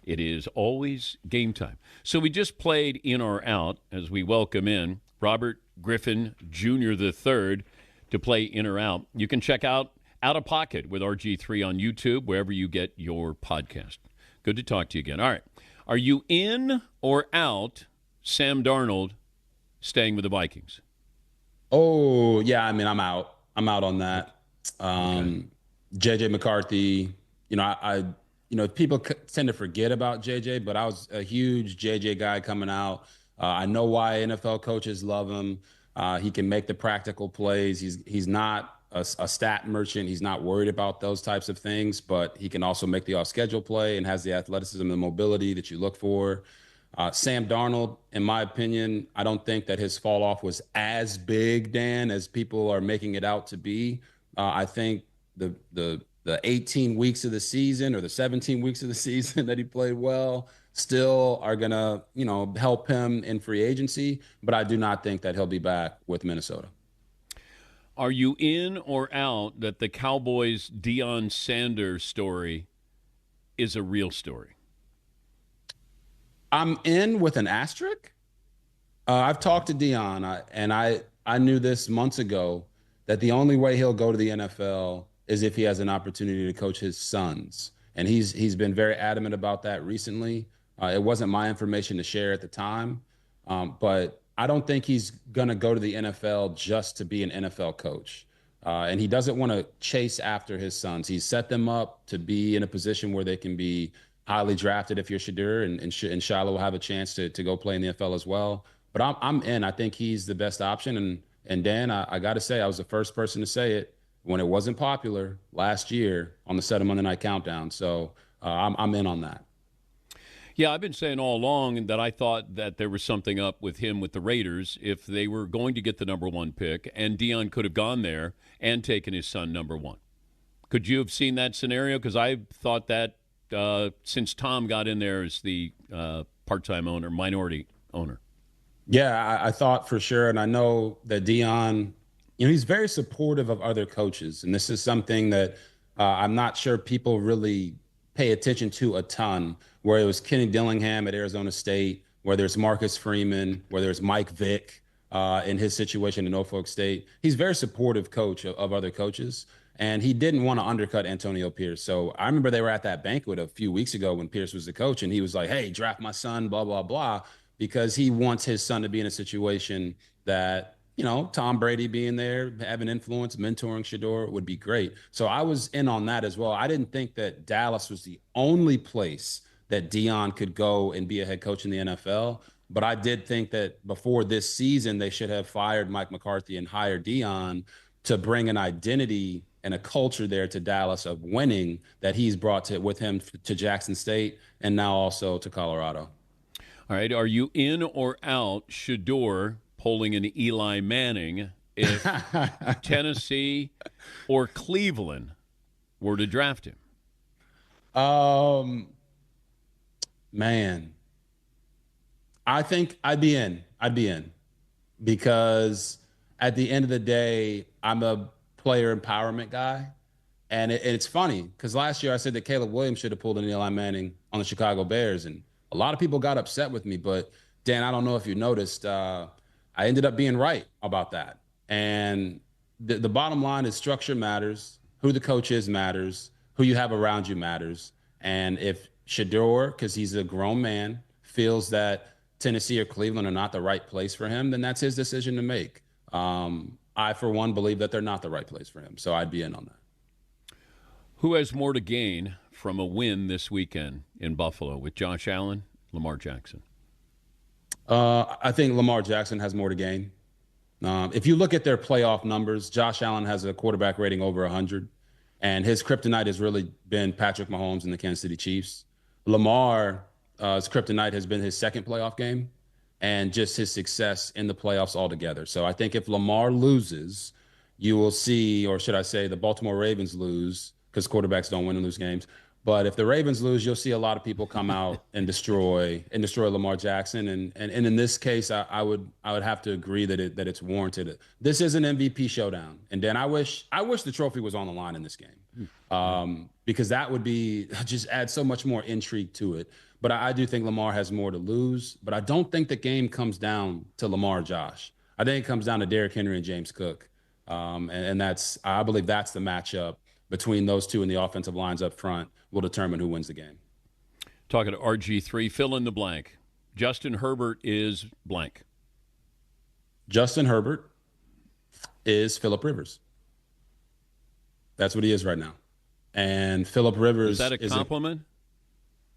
It is always game time. So we just played In or Out as we welcome in Robert Griffin Jr. III to play In or Out. You can check Out of Pocket with RG3 on YouTube, wherever you get your podcast. Good to talk to you again. All right. Are you in or out Sam Darnold staying with the Vikings? Oh, yeah, I mean, I'm out. I'm out on that. Okay. JJ McCarthy, people tend to forget about JJ, but I was a huge JJ guy coming out. I know why NFL coaches love him. He can make the practical plays. He's not a stat merchant. He's not worried about those types of things, but he can also make the off-schedule play and has the athleticism and the mobility that you look for. Sam Darnold, in my opinion, I don't think that his fall off was as big, Dan, as people are making it out to be. I think the 18 weeks of the season or the 17 weeks of the season that he played well still are gonna, help him in free agency. But I do not think that he'll be back with Minnesota. Are you in or out that the Cowboys' Dion Sanders story is a real story? I'm in with an asterisk. I've talked to Dion, and I knew this months ago that the only way he'll go to the NFL is if he has an opportunity to coach his sons, and he's been very adamant about that recently. It wasn't my information to share at the time, but I don't think he's gonna go to the NFL just to be an NFL coach. And he doesn't want to chase after his sons. He's set them up to be in a position where they can be highly drafted if you're Shadur, and Shiloh will have a chance to go play in the NFL as well. But I'm in. I think he's the best option. And Dan, I got to say, I was the first person to say it when it wasn't popular last year on the set of Monday Night Countdown. So I'm in on that. Yeah, I've been saying all along that I thought that there was something up with him with the Raiders if they were going to get the number one pick, and Dion could have gone there and taken his son number one. Could you have seen that scenario? Because I thought that since Tom got in there as the part-time owner, minority owner. Yeah, I thought for sure. And I know that Dion, he's very supportive of other coaches. And this is something that I'm not sure people really pay attention to a ton, where it was Kenny Dillingham at Arizona State, where there's Marcus Freeman, where there's Mike Vick in his situation in Norfolk State. He's very supportive coach of other coaches. And he didn't want to undercut Antonio Pierce. So I remember they were at that banquet a few weeks ago when Pierce was the coach, and he was like, hey, draft my son, blah, blah, blah, because he wants his son to be in a situation that, Tom Brady being there, having influence, mentoring Shador would be great. So I was in on that as well. I didn't think that Dallas was the only place that Dion could go and be a head coach in the NFL. But I did think that before this season, they should have fired Mike McCarthy and hired Dion to bring an identity and a culture there to Dallas of winning that he's brought with him to Jackson State and now also to Colorado. All right, are you in or out Shador pulling an Eli Manning if Tennessee or Cleveland were to draft him? Man, I think I'd be in. I'd be in because at the end of the day, I'm a player empowerment guy. And it's funny because last year I said that Caleb Williams should have pulled an Eli Manning on the Chicago Bears. And a lot of people got upset with me. But, Dan, I don't know if you noticed, I ended up being right about that. And the bottom line is structure matters. Who the coach is matters. Who you have around you matters. And if Shador, because he's a grown man, feels that Tennessee or Cleveland are not the right place for him, then that's his decision to make. I, for one, believe that they're not the right place for him. So I'd be in on that. Who has more to gain from a win this weekend in Buffalo with Josh Allen, Lamar Jackson? I think Lamar Jackson has more to gain. If you look at their playoff numbers, Josh Allen has a quarterback rating over 100, and his kryptonite has really been Patrick Mahomes and the Kansas City Chiefs. Lamar's kryptonite has been his second playoff game and just his success in the playoffs altogether. So I think if Lamar loses, you will see, or should I say the Baltimore Ravens lose, because quarterbacks don't win and lose games, But if the Ravens lose, you'll see a lot of people come out and destroy Lamar Jackson. And in this case, I would have to agree that it's warranted. This is an MVP showdown. And Dan, I wish the trophy was on the line in this game, because that would be just add so much more intrigue to it. But I do think Lamar has more to lose. But I don't think the game comes down to Lamar or Josh. I think it comes down to Derrick Henry and James Cook. And I believe that's the matchup between those two, and the offensive lines up front will determine who wins the game. Talking to RG3, fill in the blank. Justin Herbert is blank. Justin Herbert is Phillip Rivers. That's what he is right now. And Phillip Rivers is that a compliment?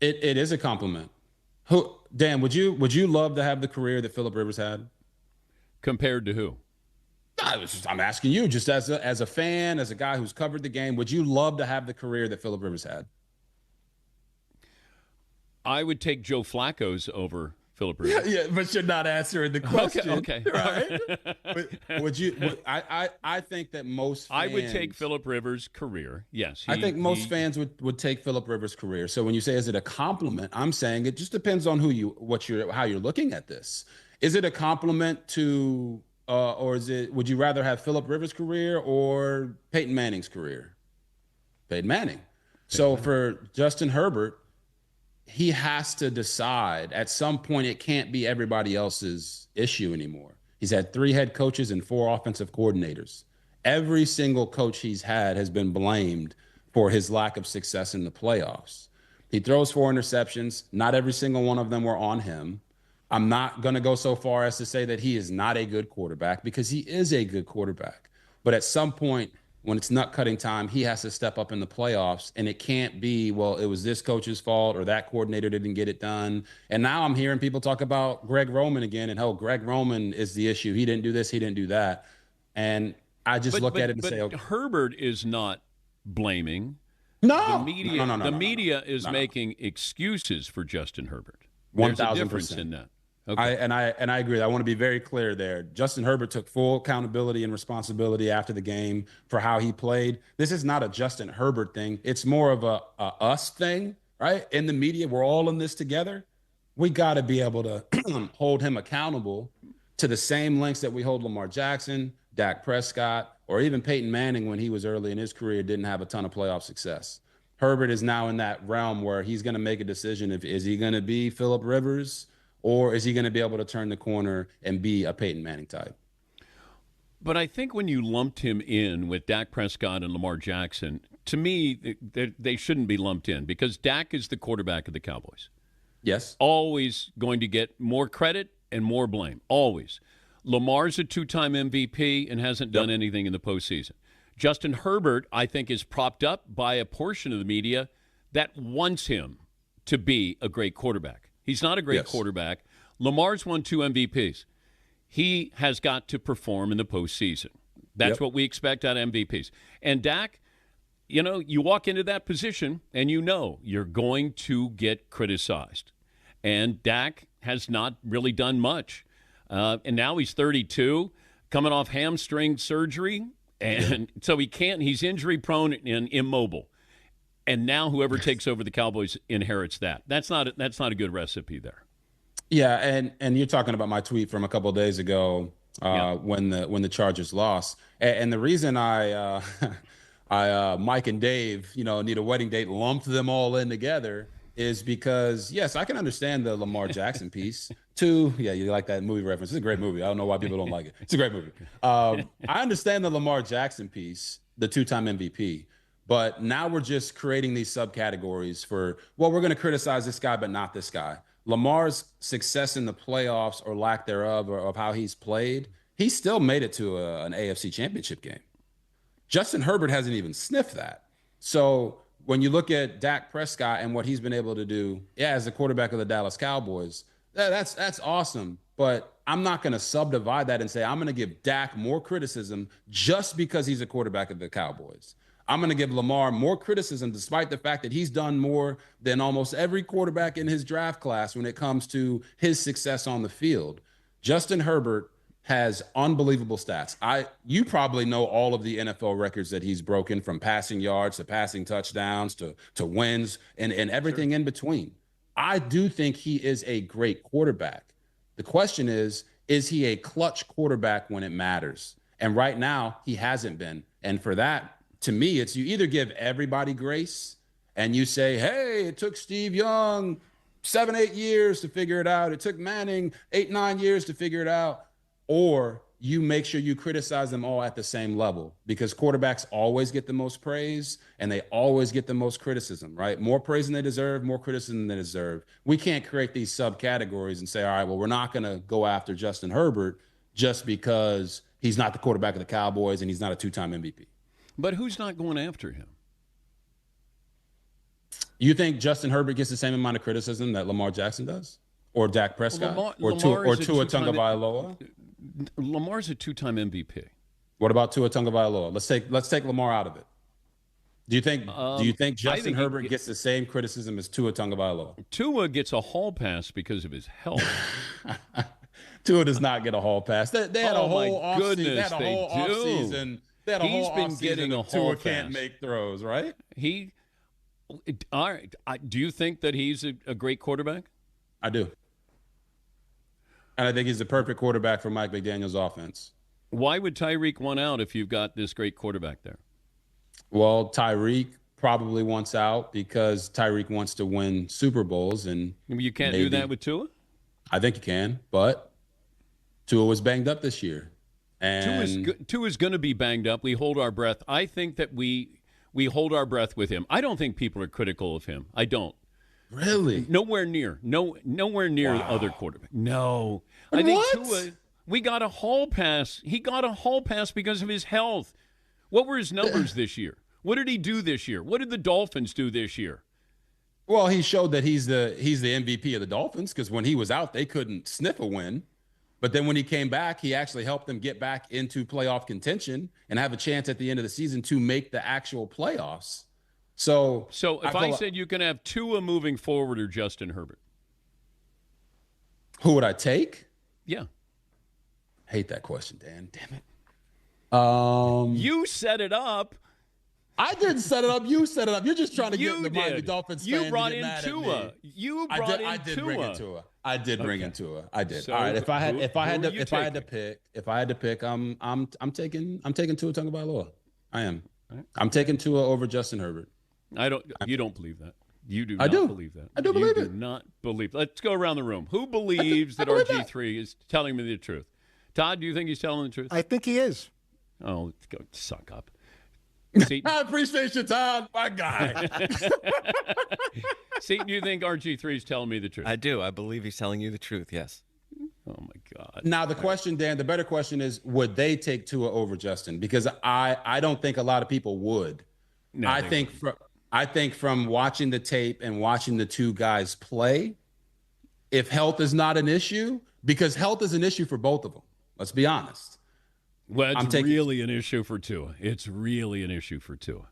It is a compliment. Dan, would you love to have the career that Phillip Rivers had? Compared to who? I'm asking you, just as a fan, as a guy who's covered the game, would you love to have the career that Phillip Rivers had? I would take Joe Flacco's over Phillip Rivers. Yeah, but you're not answering the question. Okay. Right? Would you? I think that most fans, I would take Phillip Rivers' career. Yes. I think most fans would take Phillip Rivers' career. So when you say, is it a compliment? I'm saying it just depends on how you're looking at this. Is it a compliment to, or would you rather have Phillip Rivers' career or Peyton Manning's career? Peyton Manning. So for Justin Herbert, he has to decide at some point. It can't be everybody else's issue anymore. He's had 3 head coaches and 4 offensive coordinators. Every single coach he's had has been blamed for his lack of success in the playoffs. He throws 4 interceptions. Not every single one of them were on him. I'm not going to go so far as to say that he is not a good quarterback, because he is a good quarterback. But at some point, when it's nut cutting time, he has to step up in the playoffs, and it can't be, well, it was this coach's fault or that coordinator didn't get it done. And now I'm hearing people talk about Greg Roman again, and Greg Roman is the issue. He didn't do this, he didn't do that. And I just look at it and say, okay. Herbert is not blaming. No. The media is making excuses for Justin Herbert. 1,000%. There's a difference in that. Okay. I agree. I want to be very clear there. Justin Herbert took full accountability and responsibility after the game for how he played. This is not a Justin Herbert thing. It's more of a us thing, right? In the media, we're all in this together. We got to be able to hold him accountable to the same lengths that we hold Lamar Jackson, Dak Prescott, or even Peyton Manning when he was early in his career, didn't have a ton of playoff success. Herbert is now in that realm where he's going to make a decision. Is he going to be Phillip Rivers, or is he going to be able to turn the corner and be a Peyton Manning type? But I think when you lumped him in with Dak Prescott and Lamar Jackson, to me, they shouldn't be lumped in, because Dak is the quarterback of the Cowboys. Yes. Always going to get more credit and more blame. Always. Lamar's a 2-time MVP and hasn't done anything in the postseason. Justin Herbert, I think, is propped up by a portion of the media that wants him to be a great quarterback. He's not a great quarterback. Lamar's won 2 MVPs. He has got to perform in the postseason. That's what we expect out of MVPs. And Dak, you walk into that position and you're going to get criticized. And Dak has not really done much. And now he's 32, coming off hamstring surgery. And so he's injury prone and immobile. And now whoever takes over the Cowboys inherits that. That's not a good recipe there. Yeah, and you're talking about my tweet from a couple of days ago when the Chargers lost. And the reason Mike and Dave, need a wedding date, lumped them all in together is because, yes, I can understand the Lamar Jackson piece. 2, you like that movie reference. It's a great movie. I don't know why people don't like it. It's a great movie. I understand the Lamar Jackson piece, the 2-time MVP. But now we're just creating these subcategories for, we're going to criticize this guy, but not this guy. Lamar's success in the playoffs or lack thereof, or of how he's played, he still made it to an AFC championship game. Justin Herbert hasn't even sniffed that. So when you look at Dak Prescott and what he's been able to do, as the quarterback of the Dallas Cowboys, that's awesome. But I'm not going to subdivide that and say I'm going to give Dak more criticism just because he's a quarterback of the Cowboys. I'm going to give Lamar more criticism despite the fact that he's done more than almost every quarterback in his draft class when it comes to his success on the field. Justin Herbert has unbelievable stats. You probably know all of the NFL records that he's broken, from passing yards to passing touchdowns to wins and everything in between. I do think he is a great quarterback. The question is he a clutch quarterback when it matters? And right now, he hasn't been. And for that, to me, it's you either give everybody grace and you say, hey, it took Steve Young 7-8 years to figure it out. It took Manning 8-9 years to figure it out. Or you make sure you criticize them all at the same level, because quarterbacks always get the most praise and they always get the most criticism, right? More praise than they deserve, more criticism than they deserve. We can't create these subcategories and say, all right, well, we're not going to go after Justin Herbert just because he's not the quarterback of the Cowboys and he's not a 2-time MVP. But who's not going after him? You think Justin Herbert gets the same amount of criticism that Lamar Jackson does? Or Dak Prescott? Or Tua Tagovailoa? Lamar's a 2-time MVP. What about Tua Tagovailoa? Let's take Lamar out of it. Do you think Justin Herbert gets the same criticism as Tua Tagovailoa? Tua gets a hall pass because of his health. Tua does not get a hall pass. They had a whole offseason. They had a whole offseason. They had a whole offseason that Tua can't make throws, right? All right. Do you think that he's a great quarterback? I do. And I think he's the perfect quarterback for Mike McDaniel's offense. Why would Tyreek want out if you've got this great quarterback there? Well, Tyreek probably wants out because Tyreek wants to win Super Bowls. And you can't do that with Tua? I think you can, but Tua was banged up this year. And Tua's going to be banged up. We hold our breath. I think that we hold our breath with him. I don't think people are critical of him. I don't. Really? Nowhere near. Nowhere near other quarterback. No. I think Tua, we got a hall pass. He got a hall pass because of his health. What were his numbers this year? What did he do this year? What did the Dolphins do this year? Well, he showed that he's the MVP of the Dolphins, because when he was out, they couldn't sniff a win. But then when he came back, he actually helped them get back into playoff contention and have a chance at the end of the season to make the actual playoffs. So if I said you can have Tua moving forward or Justin Herbert, who would I take? Yeah. Hate that question, Dan. Damn it. You set it up. I didn't set it up. You set it up. You're just trying to get the Miami Dolphins fans You brought to get in mad Tua. At me. You brought in Tua. I did bring in Tua. I did bring in Tua. I did. So all right. If I had to pick, I'm taking Tua Tagovailoa. I am. I'm taking Tua over Justin Herbert. You don't believe that. You do not believe that. I do believe it. You do not believe. Let's go around the room. Who believes that RG3 is telling me the truth? Todd, do you think he's telling the truth? I think he is. Oh, go suck up. I appreciate you, Todd. My guy. See, do you think RG3 is telling me the truth? I do. I believe he's telling you the truth, yes. Oh, my God. Now, the question, Dan, the better question is, would they take Tua over Justin? Because I don't think a lot of people would. No, I think from watching the tape and watching the two guys play, if health is not an issue, because health is an issue for both of them. Let's be honest. Well, it's really an issue for Tua. It's really an issue for Tua.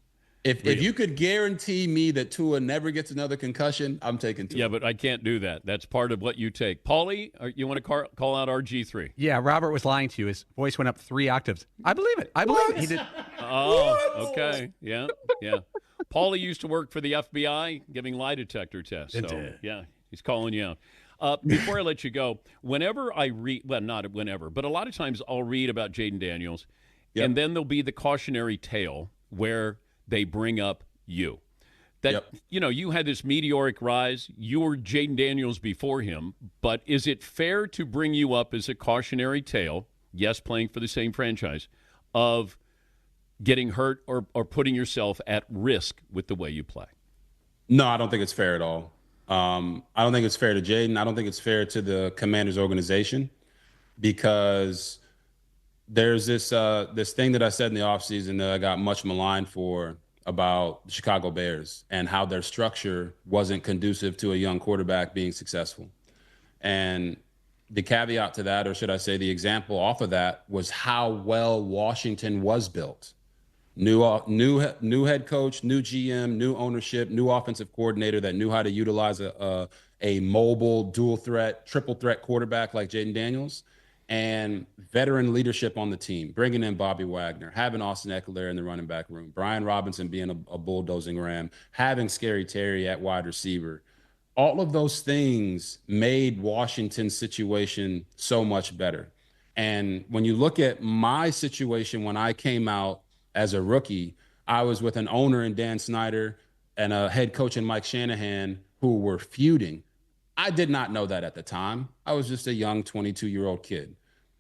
If you could guarantee me that Tua never gets another concussion, I'm taking Tua. Yeah, but I can't do that. That's part of what you take. Paulie, you want to call out RG3? Yeah, Robert was lying to you. His voice went up 3 octaves. I believe it. I believe it. He did. Oh, okay. Yeah. Paulie used to work for the FBI giving lie detector tests. So, yeah, he's calling you out. Before I let you go, whenever I read, well, not whenever, but a lot of times I'll read about Jaden Daniels, and then there'll be the cautionary tale where they bring up you. That, you had this meteoric rise. You were Jaden Daniels before him, but is it fair to bring you up as a cautionary tale, yes, playing for the same franchise, of getting hurt or putting yourself at risk with the way you play? No, I don't think it's fair at all. I don't think it's fair to Jaden. I don't think it's fair to the Commanders organization, because there's this thing that I said in the offseason that I got much maligned for about the Chicago Bears and how their structure wasn't conducive to a young quarterback being successful. And the caveat to that, or should I say the example off of that, was how well Washington was built. New head coach, new GM, new ownership, new offensive coordinator that knew how to utilize a mobile, dual threat, triple threat quarterback like Jaden Daniels. and veteran leadership on the team, bringing in Bobby Wagner, having Austin Eckler in the running back room, Brian Robinson being a bulldozing ram, having Scary Terry at wide receiver. All of those things made Washington's situation so much better. And when you look at my situation when I came out as a rookie, I was with an owner in Dan Snyder and a head coach in Mike Shanahan who were feuding. I did not know that at the time. I was just a young 22-year-old kid.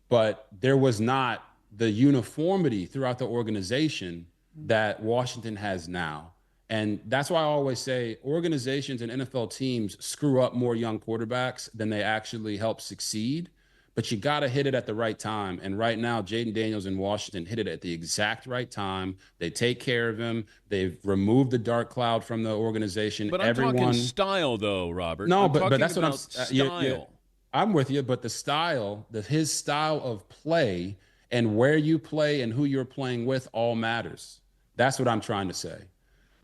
But there was not the uniformity throughout the organization that Washington has now. And that's why I always say organizations and NFL teams screw up more young quarterbacks than they actually help succeed. But you got to hit it at the right time. And right now, Jaden Daniels in Washington hit it at the exact right time. They take care of him. They've removed the dark cloud from the organization. But I'm talking style, though, Robert. No, but that's what I'm style. I'm with you. But the style, his style of play and where you play and who you're playing with all matters. That's what I'm trying to say.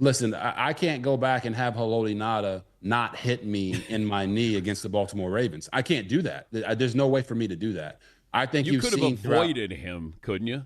Listen, I can't go back and have Haloti Ngata not hit me in my knee against the Baltimore Ravens. I can't do that. There's no way for me to do that. I think you could have avoided him, couldn't you?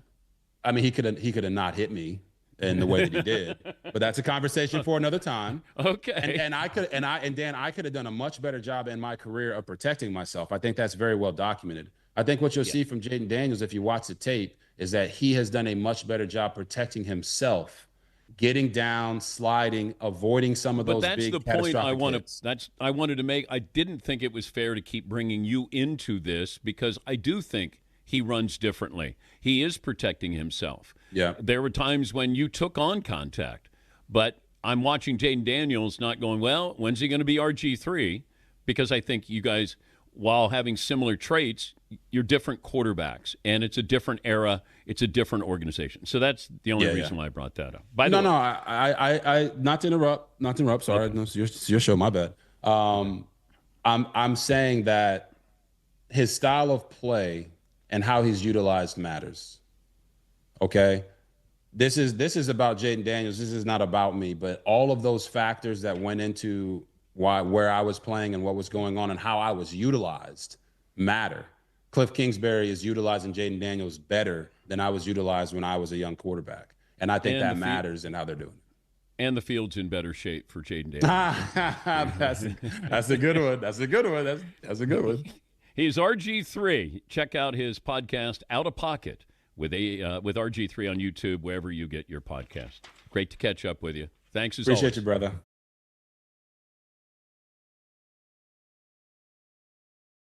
I mean, he could have not hit me in the way that he did, but that's a conversation for another time. Okay. And I could have done a much better job in my career of protecting myself. I think that's very well documented. I think what you'll see from Jaden Daniels, if you watch the tape, is that he has done a much better job protecting himself. Getting down, sliding, avoiding some of those big catastrophic hits. But that's the point I wanted to make. I didn't think it was fair to keep bringing you into this because I do think he runs differently. He is protecting himself. Yeah. There were times when you took on contact, but I'm watching Jaden Daniels not going, well, when's he going to be RG3? Because I think you guys, while having similar traits, you're different quarterbacks, and it's a different era. It's a different organization. So that's the only reason why I brought that up. I not to interrupt. Sorry, okay. No, it's your show. My bad. I'm saying that his style of play and how he's utilized matters. Okay, this is about Jaden Daniels. This is not about me, but all of those factors that went into where I was playing and what was going on and how I was utilized matter. Cliff Kingsbury is utilizing Jaden Daniels better than I was utilized when I was a young quarterback. And I think that matters in how they're doing it. And the field's in better shape for Jaden Daniels. That's a good one. That's a good one. That's a good one. He's RG3. Check out his podcast, Out of Pocket, with RG3 on YouTube, wherever you get your podcast. Great to catch up with you. Thanks as always. Appreciate you, brother.